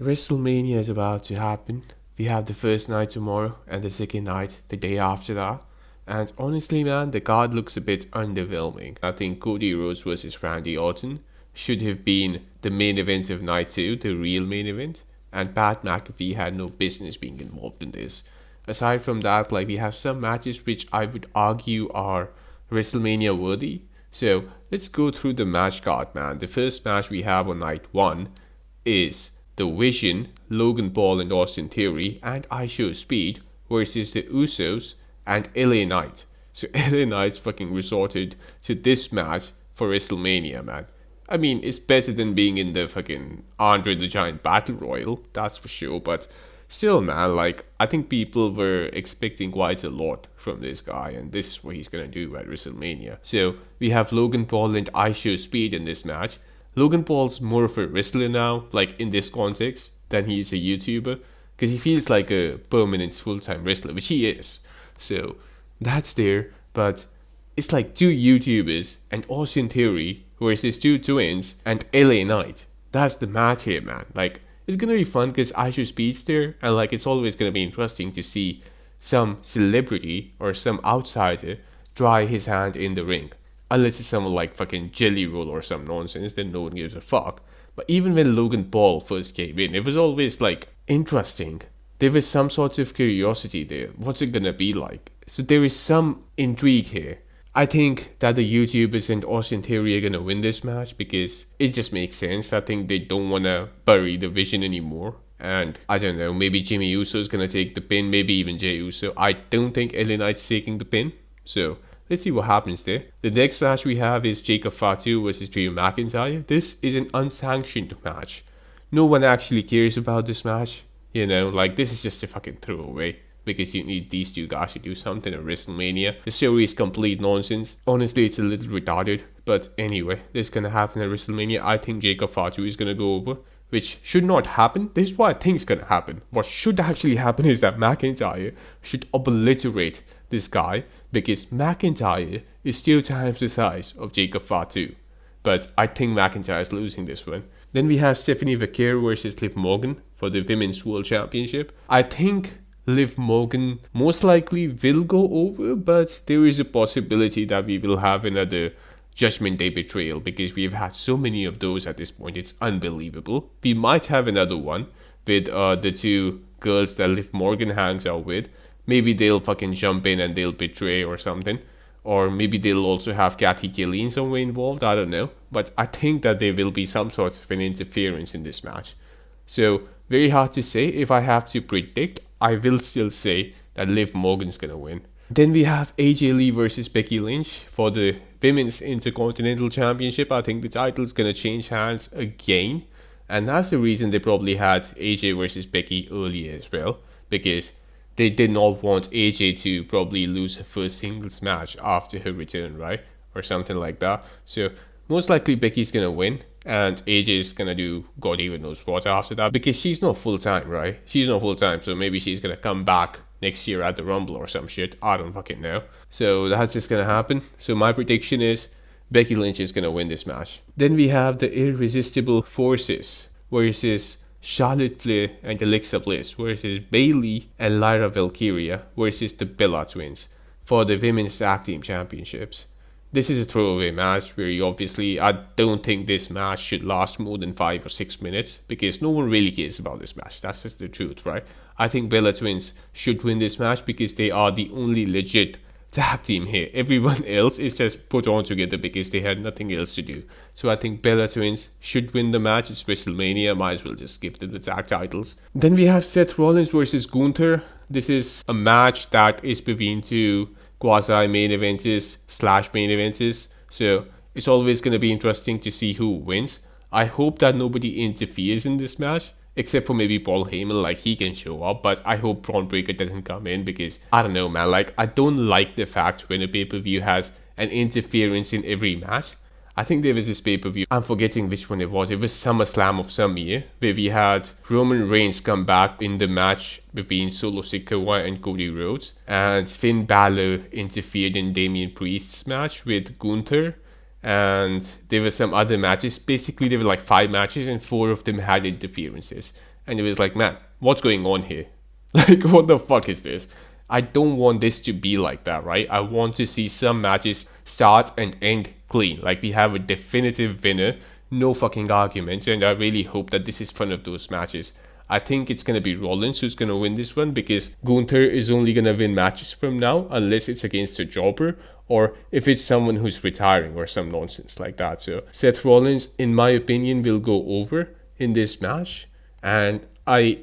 WrestleMania is about to happen. We have the first night tomorrow and the second night the day after that. And honestly, man, the card looks a bit underwhelming. I think Cody Rhodes versus Randy Orton should have been the main event of night two, the real main event. And Pat McAfee had no business being involved in this. Aside from that, like we have some matches which I would argue are WrestleMania worthy. So let's go through the match card, man. The first match we have on night one is The Vision, Logan Paul and Austin Theory, and I Show Speed versus the Usos and LA Knight. So LA Knight's fucking resorted to this match for WrestleMania, man. I mean, it's better than being in the fucking Andre the Giant Battle Royal, that's for sure, but still, man, like, I think people were expecting quite a lot from this guy, and this is what he's gonna do at WrestleMania. So, we have Logan Paul and I Show Speed in this match. Logan Paul's more of a wrestler now, like in this context, than he is a YouTuber, because he feels like a permanent full-time wrestler, which he is. So that's there, but it's like two YouTubers and Austin Theory versus two twins and LA Knight. That's the match here, man. Like, it's gonna be fun because Aisha Speed's there, and like it's always gonna be interesting to see some celebrity or some outsider try his hand in the ring. Unless it's someone like fucking Jelly Roll or some nonsense, then no one gives a fuck. But even when Logan Paul first came in, it was always like interesting. There was some sort of curiosity there. What's it gonna be like? So there is some intrigue here. I think that the YouTubers and Austin Theory are gonna win this match because it just makes sense. I think they don't wanna bury the Vision anymore. And I don't know, maybe Jimmy Uso is gonna take the pin, maybe even Jey Uso. I don't think LA Knight's taking the pin. So let's see what happens there. The next match we have is Jacob Fatu versus Drew McIntyre. This is an unsanctioned match. No one actually cares about this match. You know, like this is just a fucking throwaway because you need these two guys to do something at WrestleMania. The story is complete nonsense. Honestly, it's a little retarded. But anyway, this is gonna happen at WrestleMania. I think Jacob Fatu is gonna go over, which should not happen. This is what I think is gonna happen. What should actually happen is that McIntyre should obliterate this guy because McIntyre is 2 times the size of Jacob Fatu. But I think McIntyre is losing this one. Then we have Stephanie Vaquer versus Liv Morgan for the Women's World Championship. I think Liv Morgan most likely will go over, but there is a possibility that we will have another Judgment Day betrayal because we've had so many of those at this point. It's unbelievable. We might have another one with the two girls that Liv Morgan hangs out with. Maybe they'll fucking jump in and they'll betray or something. Or maybe they'll also have Kathy Kelly in some way involved. I don't know. But I think that there will be some sort of an interference in this match. So, very hard to say. If I have to predict, I will still say that Liv Morgan's gonna win. Then we have AJ Lee versus Becky Lynch for the Women's Intercontinental Championship. I think the title's gonna change hands again. And that's the reason they probably had AJ versus Becky earlier as well. Because they did not want AJ to probably lose her first singles match after her return, right? Or something like that. So most likely Becky's gonna win, and AJ's gonna do God even knows what after that because she's not full time, right? She's not full time, so maybe she's gonna come back next year at the Rumble or some shit. I don't fucking know. So that's just gonna happen. So my prediction is Becky Lynch is gonna win this match. Then we have the Irresistible Forces versus Charlotte Flair and Alexa Bliss versus Bayley and Lyra Valkyria versus the Bella Twins for the Women's Tag Team Championships. This is a throwaway match where I don't think this match should last more than 5 or 6 minutes because no one really cares about this match. That's just the truth, right? I think Bella Twins should win this match because they are the only legit tag team here. Everyone else is just put on together because they had nothing else to do. So I think Bella Twins should win the match. It's WrestleMania. Might as well just give them the tag titles. Then we have Seth Rollins versus Gunther. This is a match that is between two quasi-main eventers / main eventers. So it's always going to be interesting to see who wins. I hope that nobody interferes in this match. Except for maybe Paul Heyman, like he can show up, but I hope Braun Breaker doesn't come in because I don't know, man. Like I don't like the fact when a pay-per-view has an interference in every match. I think there was this pay-per-view, I'm forgetting which one it was. It was SummerSlam of some year where we had Roman Reigns come back in the match between Solo Sikoa and Cody Rhodes, and Finn Balor interfered in Damian Priest's match with Gunther. And there were some other matches. Basically, there were like 5 matches and 4 of them had interferences. and it was like, man, what's going on here? Like, what the fuck is this? I don't want this to be like that, right? I want to see some matches start and end clean. Like, we have a definitive winner, no fucking arguments, and I really hope that this is one of those matches. I think it's going to be Rollins who's going to win this one, because Gunther is only going to win matches from now unless it's against a jobber or if it's someone who's retiring or some nonsense like that. So Seth Rollins, in my opinion, will go over in this match, and I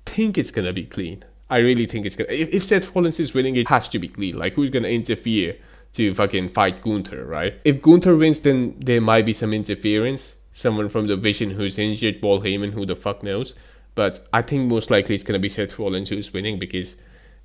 think it's going to be clean. I really think it's going to... If Seth Rollins is winning, it has to be clean. Like, who's going to interfere to fucking fight Gunther, right? If Gunther wins, then there might be some interference. Someone from the Vision who's injured, Paul Heyman, who the fuck knows. But I think most likely it's going to be Seth Rollins who's winning, because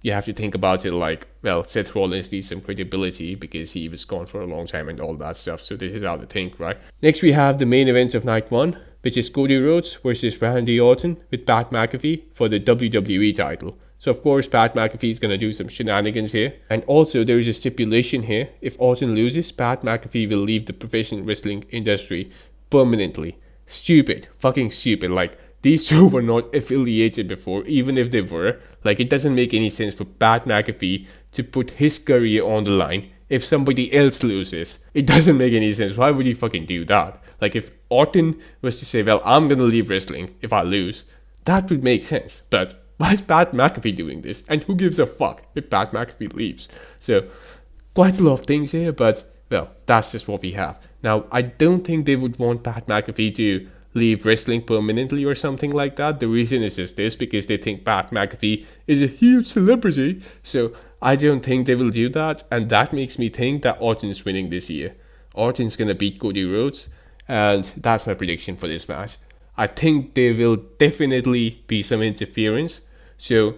you have to think about it like, well, Seth Rollins needs some credibility because he was gone for a long time and all that stuff. So this is how to think, right? Next, we have the main event of night one, which is Cody Rhodes versus Randy Orton with Pat McAfee for the WWE title. So of course, Pat McAfee is going to do some shenanigans here. And also, there is a stipulation here. If Orton loses, Pat McAfee will leave the professional wrestling industry permanently. Stupid. Fucking stupid. Like, these two were not affiliated before, even if they were. Like, it doesn't make any sense for Pat McAfee to put his career on the line if somebody else loses. It doesn't make any sense. Why would he fucking do that? Like, if Orton was to say, well, I'm gonna leave wrestling if I lose, that would make sense. But why is Pat McAfee doing this? And who gives a fuck if Pat McAfee leaves? So, quite a lot of things here, but, well, that's just what we have. Now, I don't think they would want Pat McAfee to leave wrestling permanently or something like that. The reason is just this, because they think Pat McAfee is a huge celebrity. So I don't think they will do that, and that makes me think that Orton's winning this year. Orton's gonna beat Cody Rhodes, and that's my prediction for this match. I think there will definitely be some interference. So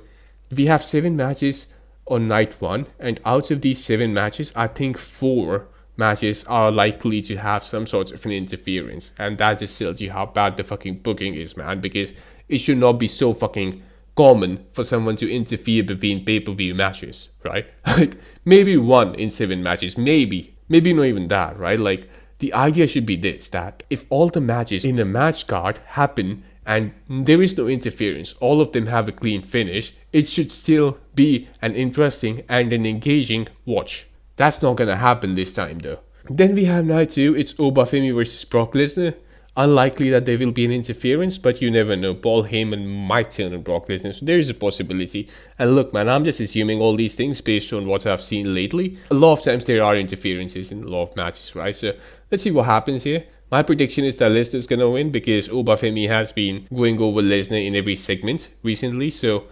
we have 7 matches on night 1, and out of these 7 matches, I think 4 matches are likely to have some sort of an interference, and that just tells you how bad the fucking booking is, man, because it should not be so fucking common for someone to interfere between pay-per-view matches, right? Like, maybe 1 in 7 matches, maybe not even that, right? Like, the idea should be this, that if all the matches in a match card happen and there is no interference, all of them have a clean finish, it should still be an interesting and an engaging watch. That's not gonna happen this time though. Then we have night 2, it's Obafemi versus Brock Lesnar. Unlikely that there will be an interference, but you never know. Paul Heyman might turn on Brock Lesnar, so there is a possibility. And look, man, I'm just assuming all these things based on what I've seen lately. A lot of times there are interferences in a lot of matches, right? So let's see what happens here. My prediction is that Lesnar's gonna win, because Obafemi has been going over Lesnar in every segment recently, so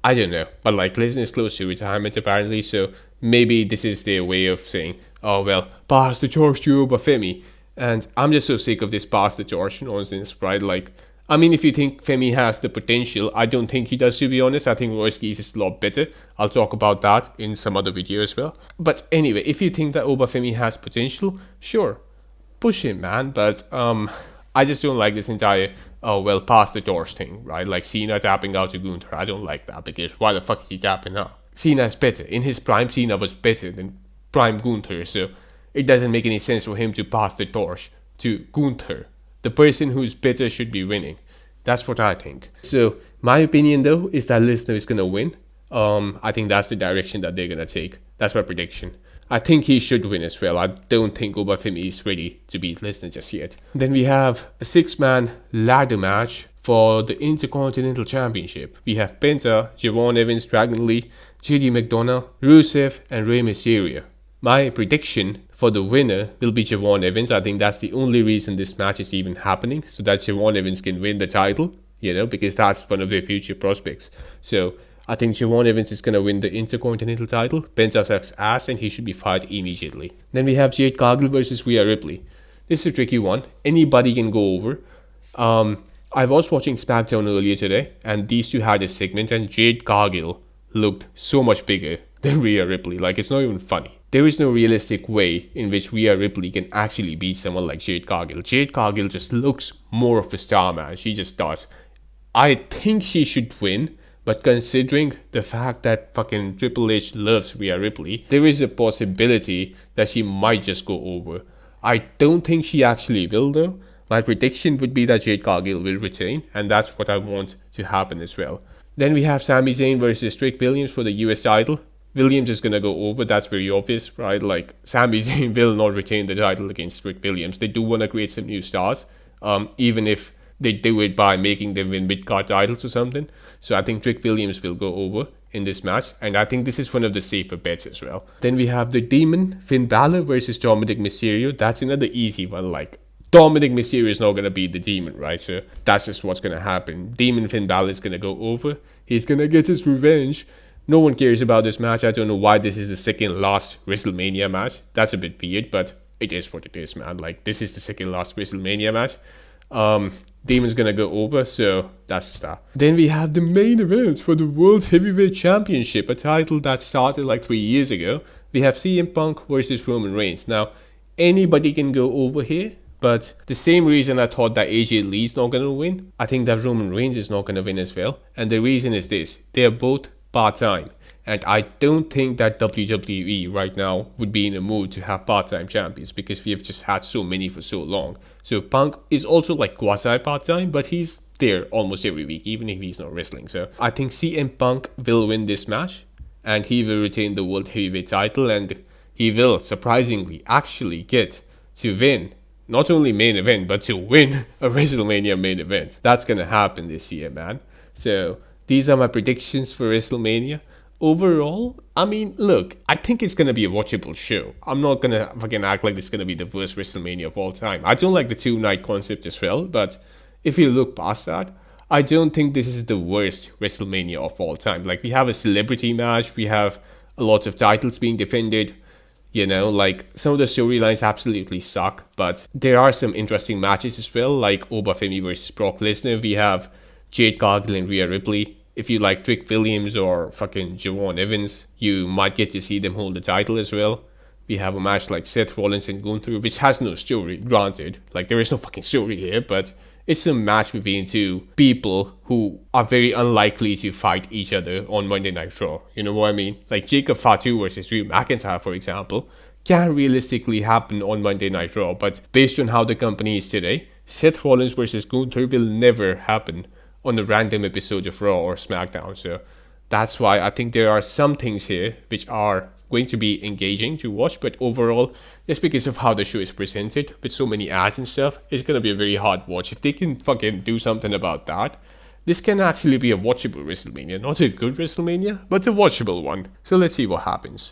I don't know, but like, Lesnar is close to retirement apparently, so maybe this is their way of saying, oh well, pass the torch to Obafemi. And I'm just so sick of this pass the torch nonsense, right? Like, I mean, if you think Femi has the potential, I don't think he does, to be honest. I think Royce is a lot better. I'll talk about that in some other video as well. But anyway, if you think that Obafemi has potential, sure, push him, man. But I just don't like this entire, oh, well, pass the torch thing, right? Like Cena tapping out to Gunther. I don't like that, because why the fuck is he tapping out? Cena's better. In his prime, Cena was better than prime Gunther, so it doesn't make any sense for him to pass the torch to Gunther. The person who's better should be winning. That's what I think. So my opinion though is that Lesnar is gonna win. I think that's the direction that they're gonna take. That's my prediction. I think he should win as well. I don't think Obafemi is ready to beat Lesnar just yet. Then we have a 6-man ladder match for the Intercontinental Championship. We have Penta, Javon Evans, Dragon Lee, JD McDonough, Rusev, and Rey Mysterio. My prediction for the winner will be Javon Evans. I think that's the only reason this match is even happening, so that Javon Evans can win the title, you know, because that's one of their future prospects. So I think Javon Evans is going to win the Intercontinental title. Penta sucks ass and he should be fired immediately. Then we have Jade Cargill versus Rhea Ripley. This is a tricky one. Anybody can go over. I was watching SmackDown earlier today, and these two had a segment, and Jade Cargill looked so much bigger than Rhea Ripley. Like, it's not even funny. There is no realistic way in which Rhea Ripley can actually beat someone like Jade Cargill. Jade Cargill just looks more of a star, man. She just does. I think she should win, but considering the fact that fucking Triple H loves Rhea Ripley, there is a possibility that she might just go over. I don't think she actually will though, My prediction would be that Jade Cargill will retain, and that's what I want to happen as well. Then we have Sami Zayn versus Trick Williams for the US title. Williams is gonna go over, that's very obvious, right? Like, Sami Zayn will not retain the title against Trick Williams. They do want to create some new stars, even if they do it by making them win mid-card titles or something. So I think Trick Williams will go over in this match, and I think this is one of the safer bets as well. Then we have the Demon, Finn Balor versus Dominic Mysterio. That's another easy one. Like, Dominic Mysterio is not going to be the Demon, right? So that's just what's going to happen. Demon Finn Balor is going to go over. He's going to get his revenge. No one cares about this match. I don't know why this is the second last WrestleMania match. That's a bit weird, but it is what it is, man. Like, this is the second last WrestleMania match. Demon's gonna go over, so that's a star. Then we have the main event for the World Heavyweight Championship, a title that started like 3 years ago. We have CM Punk versus Roman Reigns. Now, anybody can go over here, but the same reason I thought that AJ Lee's not gonna win, I think that Roman Reigns is not gonna win as well. And the reason is this: they are both part-time, and I don't think that WWE right now would be in a mood to have part-time champions, because we have just had so many for so long. So Punk is also like quasi part-time, but he's there almost every week, even if he's not wrestling. So I think CM Punk will win this match, and he will retain the World Heavyweight title, and he will surprisingly actually get to win not only main event, but to win a WrestleMania main event. That's gonna happen this year, man. So these are my predictions for WrestleMania. Overall, I mean, look, I think it's going to be a watchable show. I'm not going to fucking act like it's going to be the worst WrestleMania of all time. I don't like the two-night concept as well, but if you look past that, I don't think this is the worst WrestleMania of all time. Like, we have a celebrity match, we have a lot of titles being defended, you know, like, some of the storylines absolutely suck, but there are some interesting matches as well, like Obafemi versus Brock Lesnar. We have Jade Cargill and Rhea Ripley. If you like Trick Williams or fucking Javon Evans, you might get to see them hold the title as well. We have a match like Seth Rollins and Gunther, which has no story, granted. Like, there is no fucking story here, but it's a match between two people who are very unlikely to fight each other on Monday Night Raw. You know what I mean? Like, Jacob Fatu versus Drew McIntyre, for example, can realistically happen on Monday Night Raw, but based on how the company is today, Seth Rollins versus Gunther will never happen on a random episode of Raw or SmackDown. So that's why I think there are some things here which are going to be engaging to watch, but overall, just because of how the show is presented with so many ads and stuff, it's going to be a very hard watch. If they can fucking do something about that, this can actually be a watchable WrestleMania. Not a good WrestleMania, but a watchable one. So let's see what happens.